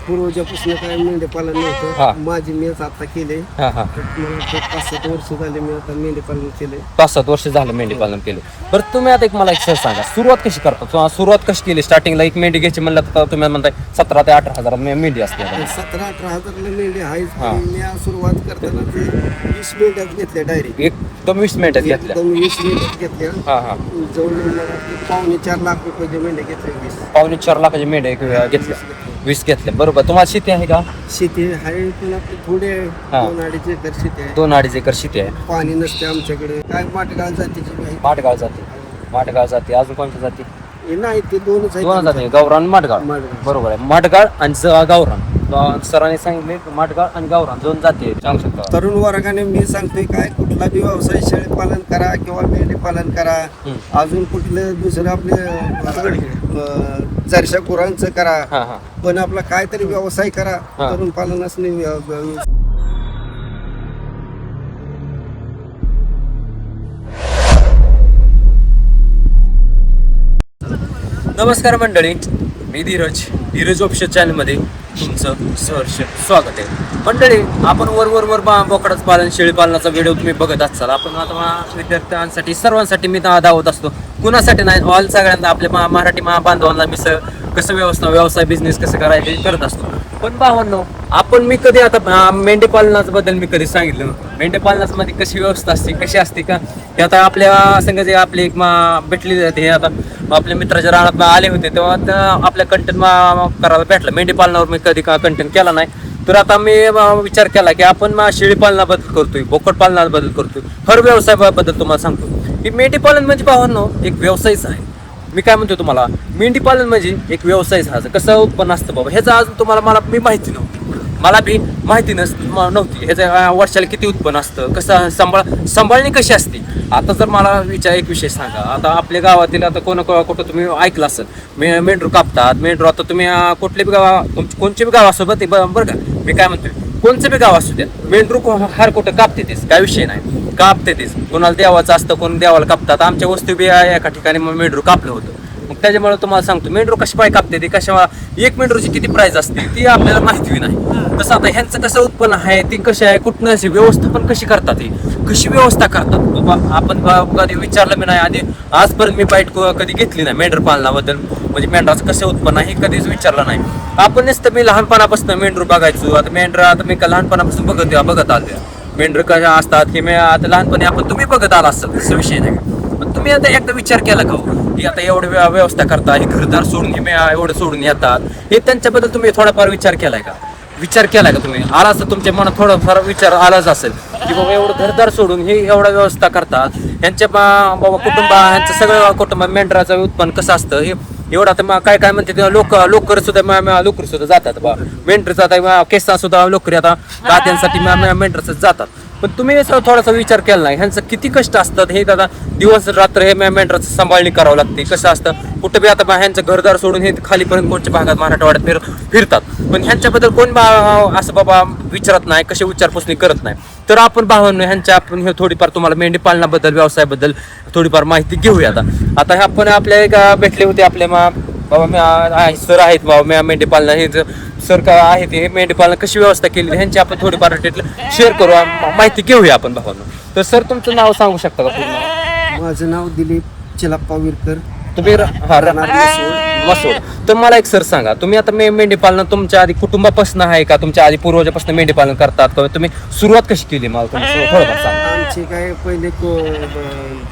पूर्वजापासून काय मेंढी पालन हा. नव्हतं. माझी मीच आता केले. हा हा मला 5-7 वर्ष झाले मी आता मेंढी पालन केले. 5-7 वर्ष झालं मेंढी पालन केलं. बरं तुम्ही आता एक मला एक सर सांगा, सुरुवात कशी करता? सुरुवात कशी केली? स्टार्टिंगला एक मेंढी घ्यायची म्हणलं तर तुम्ही म्हणताय 17 ते 18 हजार मेंढी असते आता. 17-18 हजारला मेंढी आहेच. हा. पण मी सुरुवात करताना ते 20 मेंढ्यात घेतल्या डायरेक्ट. एकदम 20 मिनिटात घेतल्या. 20 मेंढ्यात घेतल्या. हा हा जवळ 4.5 लाख रुपयाच्या मेंढ्या घेतल्या. 20 4.5 लाखाची मेंढ्या घेतल्या. 20 घेतल्या. बरोबर. तुम्हाला शेती आहे का? शेती आहे पण आपली थोडी आहे. हा. 2-2.5 एकर शेती आहे. 2-2.5 एकर शेती आहे. पाणी नसते आमच्याकडे. काय माटगाळ जातीची आहे. माटगाळ जाती. अजून कोणत्या जाती? हे नाही ते दोनच दोन आहेत. जाती, गावरान आणि माटगाळ. माटगाळ. बरोबर आहे. माटगाळ आणि गावरान. सरांनी सांगितले माटगाळ आणि गावरान 2 जाती आहेत. सांगू शकता? तरुण वर्गाने मी सांगतोय काय कुठला बी व्यवसाय शेळी पालन करा किंवा मेंढी पालन करा. अजून कुठलं दुसरं आपले जरशा गुरांचं करा. हा हा पण आपला काहीतरी व्यवसाय करा. हा. तरुण पालन असणे नमस्कार मंडळी, मी धीरज ऑफिशियल चॅनलमध्ये तुमचं सहर्ष स्वागत आहे. मंडळी, आपण वर बोकडाचं पालन, शेळी पालनाचा व्हिडिओ तुम्ही बघत असाल. आपण आता विद्यार्थ्यांसाठी सर्वांसाठी मी दावत असतो, कुणासाठी नाही, ऑल सगळ्यांना आपल्या मराठी बांधवांना मी कसं व्यवसाय बिझनेस कसं करायचं हे करत असतो. पण भावांनो, मी कधी आता मेंढी पालनाचं बद्दल मी कधी सांगितलं मेंढी पालनामध्ये कशी व्यवस्था असते, कशी असते का ते आता आपल्या संघ जे आपले एक भेटली जाते. आता आपल्या मित्राच्या रानात आले होते तेव्हा आपल्या कंटेंट करायला भेटलं. मेंढी पालनावर मी कधी कंटेंट केला नाही. तर आता मी विचार केला की आपण शेळी पालनाबद्दल करतोय, बोकड पालनाबद्दल करतोय, हर व्यवसायाबद्दल तुम्हाला सांगतो. की मेंढी पालन म्हणजे भावांनो एक व्यवसायच आहे. मी काय म्हणतो तुम्हाला, मेंढी पालन म्हणजे एक व्यवसायच हा. कसं उत्पन्न असतं बाबा ह्याचं आज तुम्हाला मी माहिती नव्हती. मला बी माहिती नव्हती ह्याचं वर्षाला किती उत्पन्न असतं, कसं सांभाळणी कशी असते. आता जर मला एक विषय सांगा, आता आपल्या गावातील आता कुठं तुम्ही ऐकलं असेल मेंढरू कापतात. मेंढरू आता तुम्ही कुठले बी कोणचे बी गाव असो ते बरं का, मी काय म्हणतोय कोणचं बी गाव असू द्या, मेंढरू हार कुठं कापतेच, काय विषय नाही, कापतेच. कोणाला देवाचं असतं, कोण देवाला कापतात. आमच्या वस्तू बी एका ठिकाणी मेंढरू कापलं होतं. मग त्याच्यामुळे तुम्हाला सांगतो मेंढरू कशी पाय कापते ते, कशा एक मेंढरूची किती प्राइस असते ती आपल्याला माहिती नाही. तसं आता ह्यांचं कसं उत्पन्न आहे, ती कशी आहे, कुठनं अशी व्यवस्थापन कशी करतात, कशी व्यवस्था करतात बाबा. आपण कधी विचारलं मी नाही आधी, आजपर्यंत मी बाईट कधी घेतली नाही मेंढर पालनाबद्दल. म्हणजे मेंढराचं कसं उत्पन्न आहे हे कधीच विचारलं नाही. आपण नुसतं मी लहानपणापासून मेंढरू बघायचो. आता मी लहानपणापासून बघत आलो मेंढर कशा असतात की आता लहानपणी तुम्ही बघत आला असतात, तसं विषय नाही. पण तुम्ही आता एकदा विचार केला का की आता एवढं व्यवस्था करता, हे घरदार सोडून एवढं सोडून येतात, हे त्यांच्याबद्दल तुम्ही थोडाफार विचार केलाय का तुम्ही? आला असं तुमच्या मनात थोडाफार विचार आलाच असेल की बाबा एवढं घरदार सोडून हे एवढं व्यवस्था करतात. ह्यांच्या बाबा ह्यांचं सगळं कुटुंब मेंढराचं उत्पन्न कसं असतं हे एवढं. आता काय म्हणते लोकर सुद्धा जातात बा मेंढरचं. आता केसा सुद्धा लोकरी आता तात्यांसाठी मेंढरचं जातात. पण तुम्ही थोडासा विचार केला नाही ह्यांचं किती कष्ट असतात. हे दादा दिवस रात्र हे मेंढराचं सांभाळणी करावं लागते. कसं असतं कुठं बी आता ह्यांचं घरदार सोडून हे खालीपर्यंत कोणत्या भागात मराठवाड्यात फिरतात. पण ह्यांच्याबद्दल कोण असं बाबा विचारत नाही, कशी विचारपूस करत नाही. तर आपण भावांनो आपण हे थोडीफार तुम्हाला मेंढी पालनाबद्दल व्यवसायाबद्दल थोडीफार माहिती घेऊया. आता आपण आपल्या एक भेटले होते आपले बाबा सर आहेत बाबा मेंढी पालना हे सर का आहेत, हे मेंढी पालन कशी व्यवस्था केली ह्यांची आपण थोडीफार शेअर करू, माहिती घेऊया आपण भावांनो. तर सर तुमचं नाव सांगू शकता का पूर्ण? माझं नाव दिलीप चिलाप्पा विरकर, तुम्ही मसोड. तर मला एक सर सांगा, तुम्ही आता मेंढी पालन तुमच्या आधी कुटुंबापासून आहे का, तुमच्या आधी पूर्वजापासून मेंढी पालन करतात का, तुम्ही सुरुवात कशी केली मला तुम्ही थोडंफार सांगा. आमची काय पहिले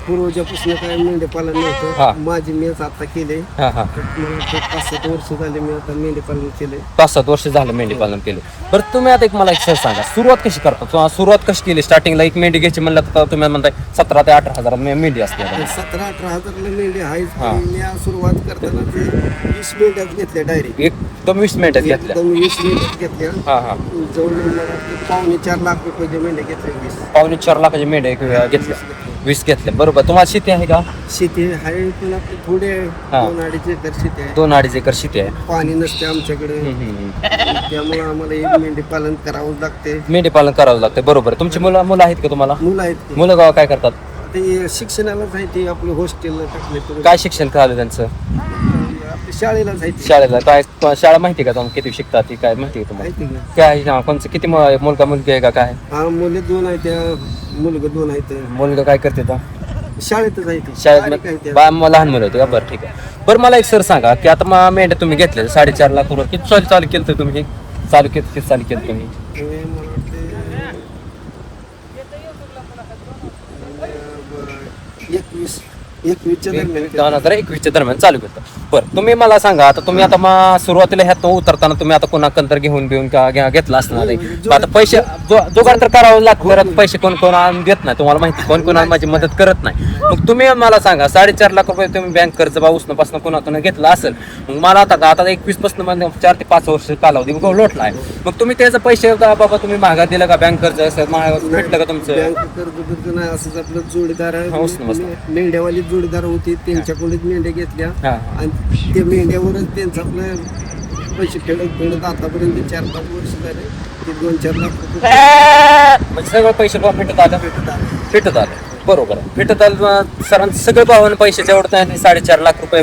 पूर्वजापासून काय मेंढी पालन हा. नव्हतं. माझी मीच आता केले. हा हा मला 5-7 वर्ष झाले मी आता मेंढी पालन केले. 5-7 वर्ष झालं मेंढी पालन केलं. बरं तुम्ही आता मला एक सर सांगा, सुरुवात कशी करता? सुरुवात कशी केली? स्टार्टिंगला एक मेंढी घ्यायची म्हणलं तर तुम्ही म्हणताय 17 ते 18 हजार मेंढी असते. 17-18 हजारला मेंढी आहेच. हा. मी सुरुवात करताना ते 20 मेंढ्यात घेतल्या डायरेक्ट. एकदम 20 मिनिटात घेतल्या. 20 मेंढ्यात घेतल्या. हा हा जवळ 4.5 लाख रुपयाच्या मेंढ्या घेतल्या. 4.5 लाखाची मेंढ्या घेतल्या. 20 घेतल्या. बरोबर. तुम्हाला शेती आहे का? शेती आहे पण आपली थोडी आहे. हा. 2-2.5 एकर शेती आहे. 2-2.5 एकर शेती आहे. पाणी नसते आमच्याकडे. त्यामुळे आम्हाला एक मेंढी पालन करावं लागते. मेंढी पालन करावं लागतं. बरोबर. तुमची मुलं आहेत का तुम्हाला? मुलं आहेत. मुलं गाव काय करतात? ते शिक्षणालाच आहे, ते आपलं हॉस्टेलला टाकले. काय शिक्षण झालं त्यांचं? आपले शाळेलाच आहे ते. शाळेला काय शाळा माहिती का तुम्हाला किती शिकतात ती काय माहिती का तुम्हाला माहिती का? काय हा, कोणचं किती मुलगा मुलगी आहे का काय हा मुले 2 आहेत मुलगा 2 आहेत मुलगा काय करते तर शाळेतच आहे ते. शाळेत बारीक आहे ते. लहान मुलं होते का बरं ठीक आहे बरं मला एक सर सांगा की आता मेंढ्या तुम्ही घेतले 4.5 लाख रुपये किती चालू केलं तर तुम्ही किती चालू केलं तुम्ही हे मला वाटते 21च्या दरम्यान 2021 दरम्यान चालू करतो बरं तुम्ही मला सांगा आता तुम्ही आता सुरुवातीला ह्यात उतरताना तुम्ही आता कोणाकंतर घेऊन का घेतला असणार आहे. आता पैसे जुगाड तर करावं लागतं पैसे कोण कोण आणून देत नाही तुम्हाला माहिती कोण कोण माझी मदत करत नाही मग तुम्ही मला सांगा 4.5 लाख रुपये तुम्ही बँक कर्ज उसनं कोणाकडून घेतला असेल मग मला आता 21 पासून 4 ते 5 वर्ष कालावधी लोटला आहे मग तुम्ही त्याचे पैसे बाबा तुम्ही महागात दिलं का बँक कर्ज भेटलं का तुमचं बँक कर्ज नाही असंच आपलं जोडीदार हा, उसनं बसलं. मेंढ्यावाली जोडीदार होती त्यांच्याकडूनच मेंढ्या घेतल्या हा. आणि त्या मेंढ्यावरच त्यांचं आपलं पैसे फेडत आतापर्यंत 4-5 वर्ष झाले ते 2-4 लाख रुपये म्हणजे सगळं पैसे भेटत आलं बरोबर आहे भेटत आलं सरांचं सगळं भावानं पैसे जेवढं 4.5 लाख रुपये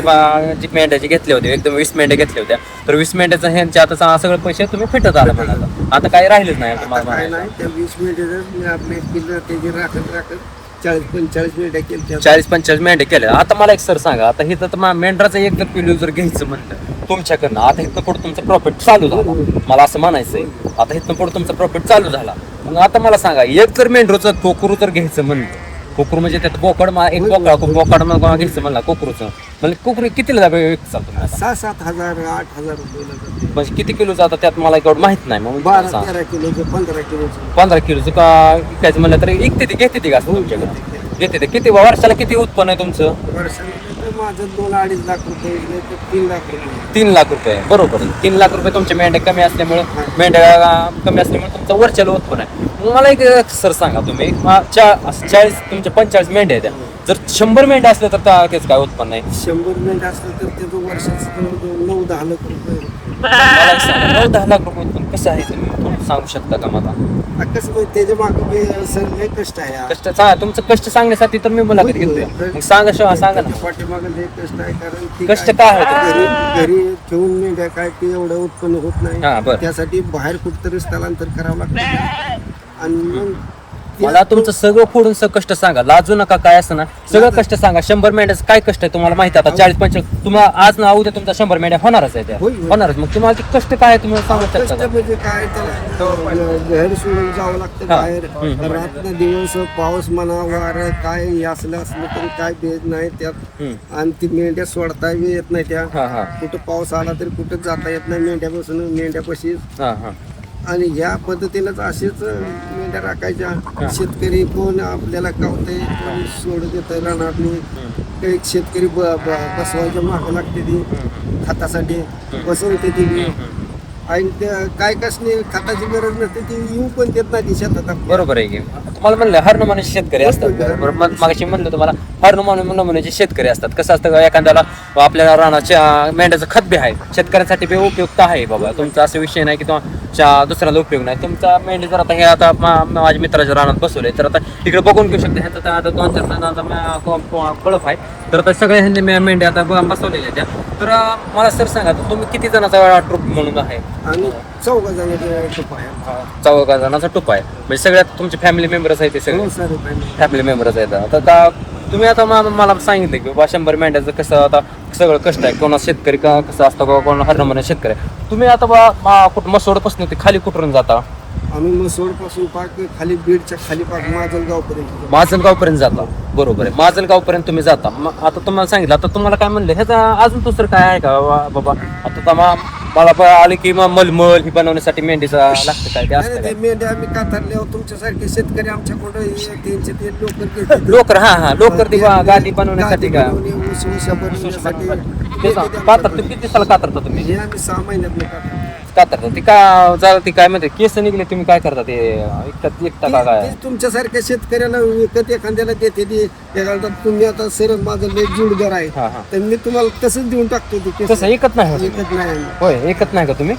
जी मेंढ्याचे घेतले होते एकदम 20 मेंढ्या घेतल्या होत्या तर 20 मेंढ्याचं ह्यांचे आता सगळे पैसे तुम्ही फिटत आलं म्हणाला आता काही राहिलेच नाही आता तुम्हाला काय म्हणायला. नाही त्या 20 मिनिटं आपले किल्ला त्याची राखत 40-45 मिनिटं केली 40-45 मेंढ्या केल्या आता मला एक सर सांगा आता हिथं तर मेंढराचं एक जर पिल्लू जर घ्यायचं म्हणलं तुमच्याकडनं आता इथं पुढे तुमचं प्रॉफिट चालू झाला मला असं म्हणायचंय आता इथं पुढे तुमचं प्रॉफिट चालू झाला मग आता मला सांगा एक जर मेंढरूचं कोकरू जर घ्यायचं म्हणलं कोकरू म्हणजे त्यात बोकड एक बोकड घ्यायचं म्हणला कोकरूचं म्हणजे कोकरू कितीला विकचाल तुम्ही आता? 6-7 हजार 8,000 रुपये म्हणजे किती किलो जातं त्यात मला एवढं माहित नाही मग 12-13 किलोचं 15 किलोचं 15 किलोचं का विकायचं म्हणलं तरी घेते ती का तुमच्याकडे घेते ते किती वर्षाला किती उत्पन्न आहे तुमचं वर्षाला माझं 2-2.5 लाख रुपये इकडे तर 3 लाख रुपये 3 लाख रुपये बरोबर 3 लाख रुपये तुमचे मेंढ्या कमी असल्यामुळे कमी असल्यामुळे तुमचं वरच्याला उत्पन्न आहे मग मला एक सर सांगा तुम्ही 40 तुमच्या 45 मेंढ्या आहेत त्या. जर 100 मेंढ्या असल्या तर त्याच काय उत्पन्न आहे 100 मिनिट असलं तर त्याचं वर्षाचं 9-10 लाख रुपये मला एक सांगा 9-10 लाख रुपये उत्पन्न कसं आहे तुम्ही थोडं सांगू शकता का मला कसं माहिती त्याच्या मागं सर लय कष्ट आहे हा. कष्ट सांगा तुमचं कष्ट सांगण्यासाठी तर मी मुलाखत घेतोय मग सांगा ना पाठीमागं लय कष्ट आहे कारण ती कष्ट काय- काय आहे घरी ठेवून मेंढ्या काय ते एवढं उत्पन्न होत हा, नाही बरं. त्यासाठी बाहेर कुठतरी स्थलांतर करावं लागतं आणि मग ते- मला तुमचं सगळं फोडून कष्ट सांगा लाजू नका काय असं ना सगळं कष्ट सांगा 100 मेंढ्याचं काय कष्ट आहे तुम्हाला माहिती आहे आता 40-45 तुम्हाला आज ना उद्या तुमचा 100 मेंढ्या होणारच आहे त्या होय, होय. होणारच मग तुम्हाला ते कष्ट काय आहे तुम्ही सांगू शकता कष्ट का? म्हणजे काय त्याला घर सोडून जावं लागतं हा. बाहेर रात्र दिवस पाऊस म्हणा वारं काय हे असलं तरी काय भेद नाही त्यात हम्म. आणि ती मेंढ्या सोडता येत नाही त्या हा हा कुठं पाऊस आला तरी कुठं जाता येत नाही मेंढ्या बसून मेंढ्यापाशी हा हा आणि ह्या पद्धतीनेच असेच मेंढ्या राखायच्या शेतकरी कोण आपल्याला कावते कोण सोडून देतं रानातून काही शेतकरी बसवायच्या मागं लागते ती खतासाठी बसवते ती आणि काय कसली खताची गरज नसते ती येऊ पण देत नाही ती शेतात आपल्या. बरोबर आहे की तुम्हाला म्हणलं हर नमुन्याचे शेतकरी असतात बरोबर मागाशी म्हणलं तुम्हाला हर नमुन्याचे शेतकरी असतात कसं असतं का एखाद्याला आपल्याला रानाच्या मेंढ्याचं खत बी आहे शेतकऱ्यांसाठी बी उपयुक्त आहे बाबा तुमचा असा विषय नाही की तुम्हाला दुसऱ्याला उपयोग नाही तुमचा मेंढी जर आता हे आता माझ्या मित्राच्या रानात बसवले तर आता इकडे बघून घेऊ शकते ह्याचं आता 2-4 जणांचा कळप आहे तर आता सगळ्या ह्यांनी मेंढ्या आता बसवलेल्या त्या तर मला सर सांगा तुम्ही किती जणांचा ट्रूप म्हणून आहे आणि 14 जणांचे टोप आहे 14 जणांचा टूप आहे म्हणजे सगळ्यात तुमचे फॅमिली मेंबर्स आहेत ते सगळे हो सर फॅमिली मेंबर्स आहेत आता तुम्ही आता मला सांगितलं की बाबा 100 मेंढ्याचं कसं आता सगळं कष्ट आहे कोणा शेतकरी का कसं असतं का कोणा हर नमुना शेतकरी आहे. तुम्ही आता बा कुठं मसोडपासून ते खाली कुठून जाता आम्ही मसोड पासून पाक खाली बीडच्या खाली पाक माजलगाव पर्यंत माजलगावपर्यंत जाता बरोबर आहे माजलगावपर्यंत तुम्ही जाता मग आता तुम्हाला सांगितलं आता तुम्हाला काय म्हणलं ह्याचा अजून दुसरं काय आहे का बाबा आता मला आले की मग मलमल ही बनवण्यासाठी मेंढीचा लागतं काय ते असतं ते काय? मेंढ्या आम्ही कातरल्यावर तुमच्यासारखे शेतकरी आमच्याकडे त्यांचे ते लोकर घेतात. लोकर हा लोकर ती गादी बनवण्यासाठी का गादी बनवणे, ऊस बनवण्यासाठी तेच ना, कातरता किती दिवसाला कातरता तुम्ही हे आम्ही 6 महिन्यात कातरता ती का जरा ती काय म्हणते केस निघले तुम्ही काय करता ते एकटा का काय तुमच्यासारख्या शेतकऱ्याला विकत एखाद्याला देते ती एखादा तुम्ही आता सर माझं लय जोडदार आहे हा हा तर मी तुम्हाला तसंच देऊन टाकतो ते केस. तसं एकच नाही होत. विकत नाही आम्ही. होय एकच नाही का तुम्ही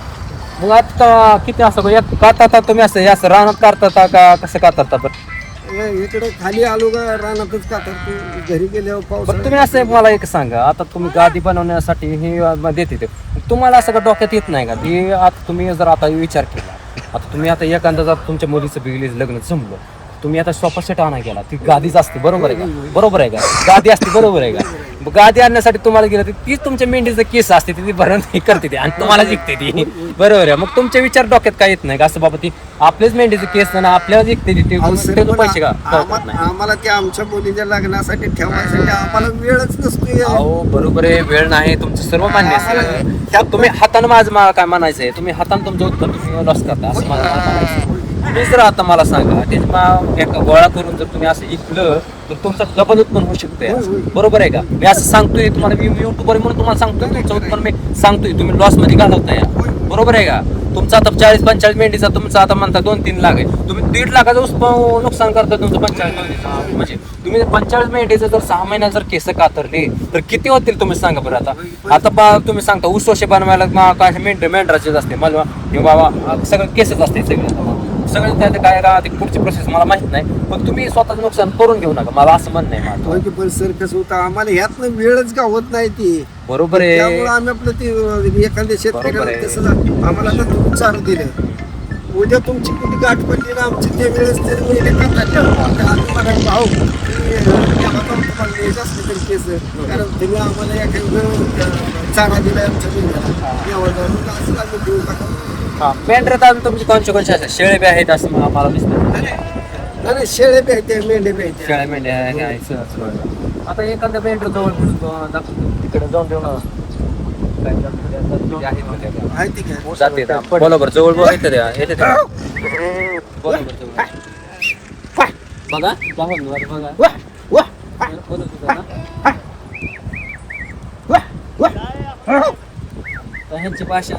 मग आता किती असं कातरता तुम्ही असं रानात कातरता का कसं कातरता बरं इकडे खाली आलो का रानातच कातरतो, घरी गेल्यावर पण पाऊस. तुम्ही असं मला एक सांगा, आता तुम्ही गादी बनवण्यासाठी हे देते ते तुम्हाला असं का डोक्यात येत नाही का की आता तुम्ही जर आता विचार केला, आता तुम्ही आता एखादा जर तुमच्या मुलीचं बिगलीचं लग्न जमलं, तुम्ही आता सोफा सेट आणा गेला, ती गादीच असते बरोबर आहे का? बरोबर आहे का? गादी असते बरोबर आहे का? मग गादी आणण्यासाठी तुम्हाला गेलं तर तीच तुमच्या मेंढीचं केस असते ती भरून करते ती आणि तुम्हाला जिंकते ती बरोबर आहे. मग तुमच्या विचार डोक्यात काय येत नाही का असं बाबा ती आपलेच मेंढीचं केस ना आपल्याला जिंकते ती पैसे का कळत नाही? आम्हाला ते आमच्या मुलीच्या लग्नासाठी ठेवायसाठी आम्हाला वेळच नसतो. अहो बरोबर आहे, वेळ नाही तुमचं सर्व मान्य असेल. तुम्ही हातानं माझं काय म्हणायचंय, तुम्ही हातानं तुमचं उत्तर तुम्ही लॉस करता असं मला म्हणायचं. तुम्ही जर आता मला सांगा त्याच्या एका गोळा करून जर तुम्ही असं इकलं तर तुमचं डबल उत्पन्न होऊ शकतंय, बरोबर आहे का? मी असं सांगतोय तुम्हाला, मी युट्यूबर म्हणून तुम्हाला सांगतोय तुमचं उत्पन्न मी सांगतोय, तुम्ही लॉस मध्ये घालवताय बरोबर आहे का? तुमचा आता 40-45 मेंढीचा तुमचा आता म्हणता 2-3 लाख आहे, तुम्ही 1.5 लाखाचं नुकसान करता तुमचं 45 मेंढीचं. म्हणजे तुम्ही 45 मेंढीचं जर 6 महिन्यात जर केस कातरले तर किती होतील तुम्ही सांगा बरं. आता तुम्ही सांगता उसोशे बनवायला काय मेंढराचेच असते मला हे बाबा सगळं केसच असते सगळं त्यात काय का ती पुढची प्रोसेस मला माहित नाही, पण तुम्ही स्वतःच नुकसान करून घेऊ नका, मला असं म्हणणं आहे माझं. पण सर कसं होतं आम्हाला ह्यातनं वेळच गावत नाही ती, बरोबर आहे. त्यामुळे आम्ही आपलं ते एखाद्या शेतकऱ्याला कसं आम्हाला आता तुम्ही चालू दिलं, उद्या तुमची कुठे गाठ पडली ना आमची ते वेळेस तरी मी हे करतात आम्ही मला भाऊ तुम्हाला द्यायचं असले तरी केस, कारण तुम्ही आम्हाला एखादं चारा दिलाय आमच्या मेंढ्याला असं आम्ही देऊ टाका. मेंढरात अजून तुमची कोणचे असतात? शेळे बी आहेत असं मला दिसतं. नाही शेळे प्यायते मेंढे प्यायते. शेळ्या मेंढ्या आहे. आता एखाद्या मेंढर जवळ तिकडे जाऊन देऊ ना जाते बरोबर जवळ येते बरोबर बघा ह्यांची भाषा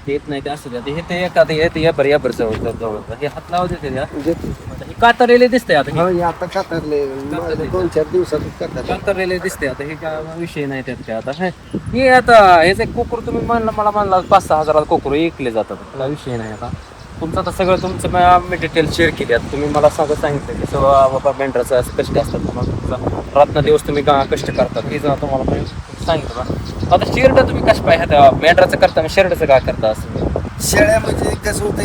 येत नाही ते असं हे ते एखादं येते या बरं जवळ हे हात लावू देते कातरलेले दिसते आता आता कातरले 2-4 दिवसातच कातरलेले दिसते आता हे काय विषय नाही त्यात काय आता हे आता हेच एक कुकुर तुम्ही मला म्हणला 5-6 हजाराला कुकुर विकले जातात, काय विषय नाही. आता तुमचं आता सगळं तुमचं मी डिटेल शेअर केली आता तुम्ही मला सांगितलं की सगळं बाबा मेंढराचं असं कष्ट असतात तुम्हाला रात्र दिवस तुम्ही कष्ट करतात हे जर तुम्हाला सांगितलं. आता शर्ट तुम्ही कसं पाहिजे मेंढराचं करता शर्टचं काय करता असं? शेळ्या म्हणजे कसं होतं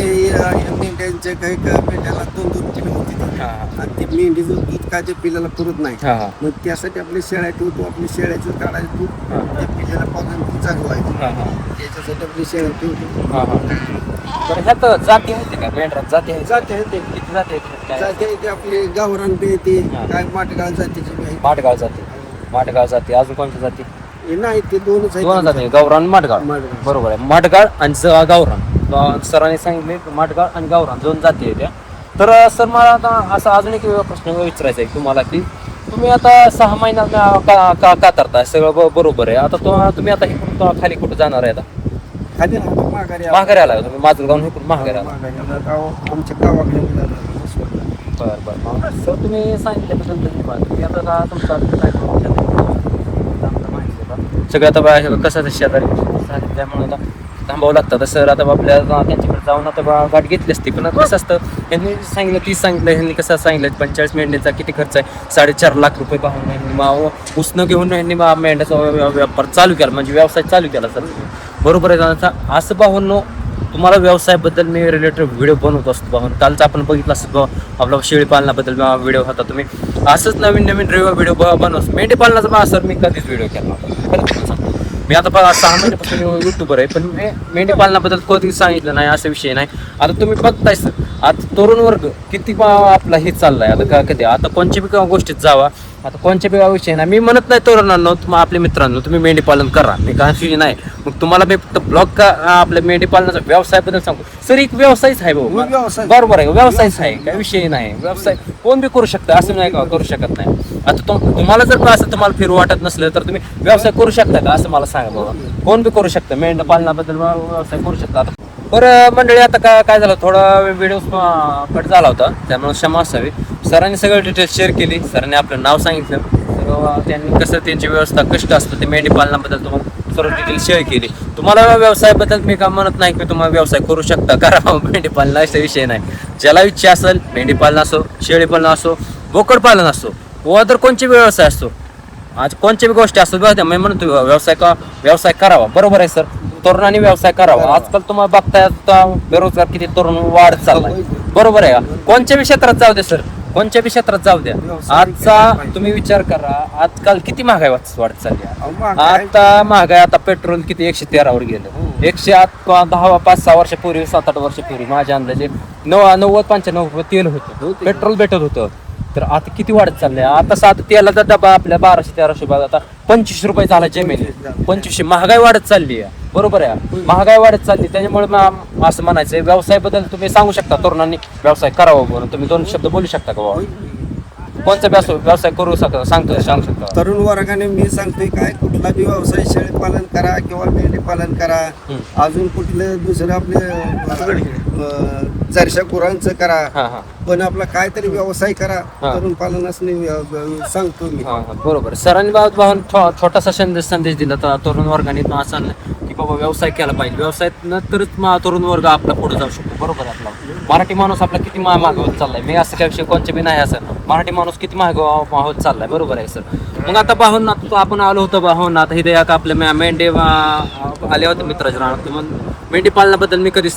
मेंढ्यांच्या काही मेंढ्याला 2-2 किलो होती आणि ती मेंढीचं दूध काय त्या पिल्लाला पुरत नाही, मग त्यासाठी आपल्या शेळ्या ठेवतो, आपल्या शेळ्याचं काढायचं दूध त्या पिल्लाला पाहून चांगलं व्हायचं त्याच्यासाठी आपली शेळ्या ठेवतो. तर ह्यात जाती होते का मेंढरात? जाती आहे किती जाती जाते आपली गावरान बी येते, काय माटगाळ जातीची माटगाळ जाती अजून कोणत्या जाती? नाही ते दोनच जाती गावरान माटगाळ बरोबर आहे. माटगाळ आणि गावरान सरांनी सांगितले माटगाळ आणि गावरान 2 जाती आहेत त्या. तर सर मला आता असा अजून एक प्रश्न विचारायचा आहे तुम्हाला की तुम्ही आता 6 महिन्यात कातरताय सगळं बरोबर आहे. आता तुम्ही आता हे खाली कुठं जाणार आहे? आता खाली माघारी आला तुम्ही माझं गाव इकडून माघारी आला आमच्या गावाकडे. बरं सर तुम्ही सांगितल्याबद्दल तुम्ही आता तुमचं सगळं आता कसं शेजारी त्यामुळे आता थांबावं लागतं. तर सर आता आपल्याला त्यांच्याकडे जाऊन आता गाठ घेतली असती, पण कसं असतं ह्यांनी सांगितलं 30 सांगितलं ह्यांनी कसं सांगितलं 45 मेंढ्याचा किती खर्च आहे 4.5 लाख रुपये पाहून उसनं घेऊन ह्यांनी मेंढ्याचा व्यापार चालू केला म्हणजे व्यवसाय चालू केला सर बरोबर आहे. असं पाहून तुम्हाला व्यवसायाबद्दल मी रिलेटेड व्हिडिओ बनवत असतो पाहून. कालचा आपण बघितलं असतं आपला शेळी पालनाबद्दल व्हिडिओ होता, तुम्ही असंच नवीन व्हिडिओ बनवतो. मेंढी पालनाचा सर मी कधीच व्हिडिओ केला नव्हता. मी आता 6 महिन्यापासून युट्यूबर आहे, पण मेंढी पालनाबद्दल कधी सांगितलं नाही असा विषय नाही. आता तुम्ही बघताय सर आता तरुण वर्ग किती आपला हे चाललाय आता कधी आता कोणत्या बी गोष्टीत जावा आता कोणत्या बी विषय नाही. मी म्हणत नाही तरुणांनो आपल्या मित्रांनो तुम्ही मेंढी पालन करा, मी काही नाही. मग तुम्हाला मी फक्त ब्लॉग का आपल्या मेंढी पालनाचा व्यवसायाबद्दल सांगू सर एक व्यवसायच आहे भाऊ बरोबर आहे व्यवसायच आहे काही विषय नाही. व्यवसाय कोण बी करू शकतं असं नाही का करू शकत नाही. आता तुम्हाला जर असं तुम्हाला फिरू वाटत नसलं तर तुम्ही व्यवसाय करू शकता का असं मला सांगा बाबा. कोण बी करू शकतं मेंढी पालनाबद्दल व्यवसाय करू शकता. आता बरं मंडळी आता काय झालं थोडा व्हिडिओ कट झाला होता त्यामुळे क्षमा असावी. सरांनी सगळं डिटेल्स शेअर केली, सरांनी आपलं नाव सांगितलं किंवा त्यांनी कसं त्यांची व्यवस्था कष्ट असतं ते मेंढी पालनाबद्दल तुम्हाला सर्व डिटेल शेअर केली. तुम्हाला व्यवसायाबद्दल मी का म्हणत नाही की तुम्हाला व्यवसाय करू शकता, करा. मेंढी पालन असा विषय नाही. ज्याला इच्छा असेल मेंढी पालन असो, शेळी पालन असो, बोकड पालन असो, व अदर कोणचे व्यवसाय असतो, आज कोणत्या बी गोष्टी असतात बघा, मी म्हणतो व्यवसाय करावा. बरोबर आहे सर, तरुणांनी व्यवसाय करावा. आजकाल तुम्हाला बघताय आता बेरोजगार किती तरुण वाढत चाललाय. बरोबर आहे का? कोणत्या बी क्षेत्रात जाऊ द्या सर, कोणत्या बी क्षेत्रात जाऊ द्या. आजचा तुम्ही विचार करा, आजकाल किती महागाई वाढत चालली आहे. आता महागाई, आता पेट्रोल किती 113वर गेलं. 110 5-6 वर्षापूर्वी, 7-8 वर्षापूर्वी माझ्या अंदाजे 90-95 तेल होतं, पेट्रोल भेटत होतं. तर आता किती वाढत चाललंय. आता साधा तेलाचा डबा आपल्या 1200-1300 रुपये, आता 25 रुपये झाला जमिनी. 25 महागाई वाढत चालली आहे. बरोबर आहे, महागाई वाढत चालली. त्याच्यामुळे असं म्हणायचं, व्यवसायाबद्दल तुम्ही सांगू शकता तरुणांनी व्यवसाय करावा म्हणून. तुम्ही 2 शब्द बोलू शकता का बाबा? कोणता व्यवसाय करू शकता, सांगू शकता? तरुण वर्गाने मी सांगतोय काय, कुठला बी व्यवसाय, शेळी पालन करा किंवा मेंढी पालन करा, अजून कुठलं दुसरं आपले जरशा गुरांचं करा, पण आपला काहीतरी व्यवसाय करा. तरुण पालनास सांगतो मी. बरोबर. सरांनी भाऊन छोटासा संदेश दिला तर तरुण वर्गाने असं की बाबा व्यवसाय केला पाहिजे. व्यवसायात तरच तरुण वर्ग आपला पुढे जाऊ शकतो. बरोबर आहे. आपला मराठी माणूस आपला किती मागे होत चाललाय. मी असं काही विषय कोणते बी नाही, असं मराठी माणूस किती मागे होत चाललाय. बरोबर आहे सर. मग आता पाहून आपण आलो होतो पाहून, आता इथे आपल्या मेंढे आले होते मित्राच्या राहणार. मग मेंढी पालनाबद्दल मी कधी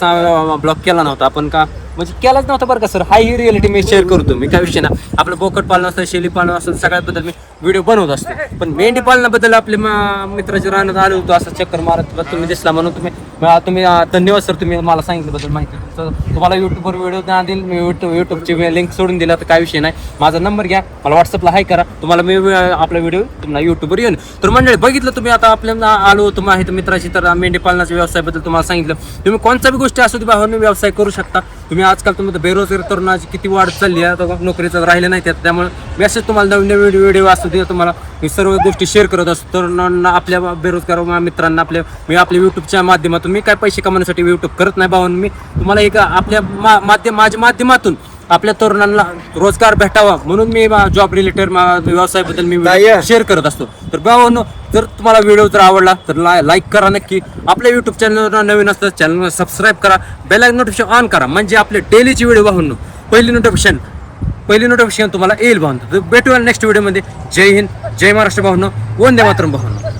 ब्लॉग केला नव्हता, आपण का म्हणजे केलाच नव्हता बरं का सर. हाय ही रिअलिटी मी शेअर करतो. मी काय विषय ना, आपलं बोकड पालन असतं, शेळी पालन असतं, सगळ्याबद्दल मी व्हिडिओ बनवत असतो. पण मेंढी पालनाबद्दल आपल्या मित्राच्या राहण्यात आलो होतो, असं चक्कर मारत तुम्ही दिसला म्हणून तुम्ही धन्यवाद सर, तुम्ही मला सांगितल्याबद्दल माहिती. तुम्हाला युट्यूबवर व्हिडिओ देईल मी, युट्यूबची लिंक सोडून दिला तर काय विषय नाही. माझा नंबर घ्या, मला व्हॉट्सअपला हाय करा, तुम्हाला मी आपला व्हिडिओ तुम्हाला युट्यूबवर येऊन. तर मंडळी बघितलं तुम्ही, आता आपल्याला आलो होतो माहिती मित्राची. तर मेंढी पालनाच्या व्यवसायाबद्दल तुम्हाला सांगितलं. तुम्ही कोणता बी गोष्टी असो बाहेर व्यवसाय करू शकता तुम्ही. आजकाल तुम्ही बेरोजगार तरुणाची किती वाढत चालली आहे, आता नोकरीचं राहिलं नाही त्यात. त्यामुळे मी असेच तुम्हाला नवीन व्हिडिओ असतो ते तुम्हाला मी सर्व गोष्टी शेअर करत असतो. तरुणांना, आपल्या बेरोजगार मित्रांना, आपल्या युट्यूबच्या माध्यमातून. मी काय पैसे कमवण्यासाठी युट्यूब करत नाही भावांनो. मी तुम्हाला एक आपल्या माझ्या माध्यमातून आपल्या तरुणांना रोजगार भेटावा म्हणून मी जॉब रिलेटेड व्यवसायाबद्दल मी शेअर करत असतो. तर भावांनो, जर तुम्हाला व्हिडिओ जर आवडला तर लाईक करा नक्की. आपल्या युट्यूब चॅनलवर नवीन असतं चॅनलला सबस्क्राईब करा, बेल आयकॉन नोटिफिकेशन ऑन करा, म्हणजे आपले डेलीची व्हिडिओ भावांनो पहिली नोटिफिकेशन तुम्हाला येईल भावांनो. तर भेटूया नेक्स्ट व्हिडिओमध्ये. जय हिंद, जय महाराष्ट्र भावांनो, वंदे मातरम भावांनो.